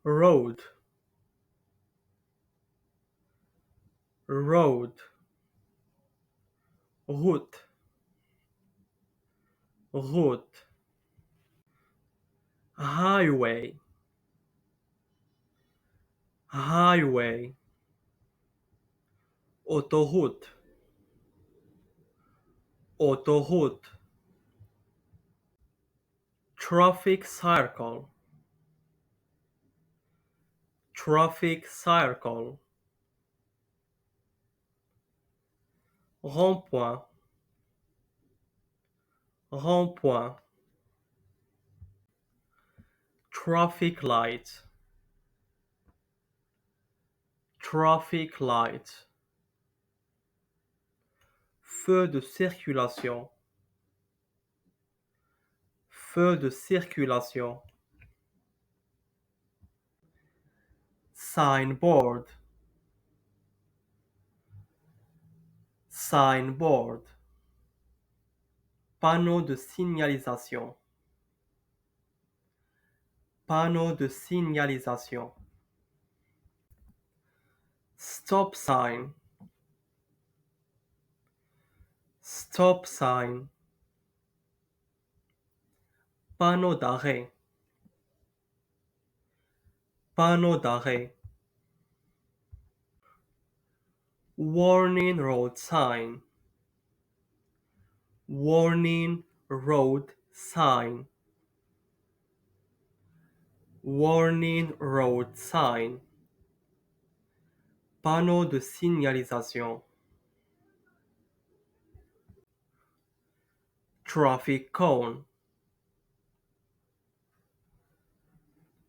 road, road, route, route, highway, highway, autoroute, autoroute, traffic circle, traffic circle, rond-point, rond-point, traffic light, traffic light, feu de circulation, feu de circulation, signboard, signboard, panneau de signalisation, panneau de signalisation, stop sign, stop sign, panneau d'arrêt, panneau d'arrêt, warning road sign, warning road sign, warning road sign, panneau de signalisation, traffic cone,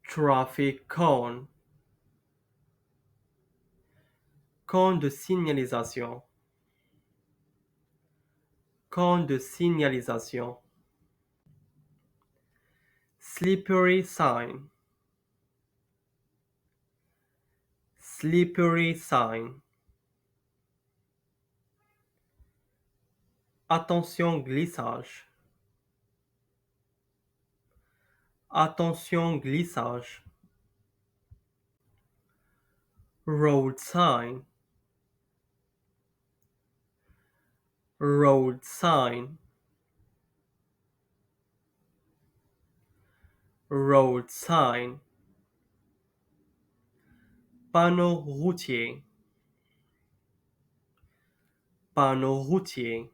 traffic cone, cône de signalisation, cône de signalisation, slippery sign, slippery sign, attention glissage, attention glissage, road sign, road sign, road sign, panneau routier, panneau routier,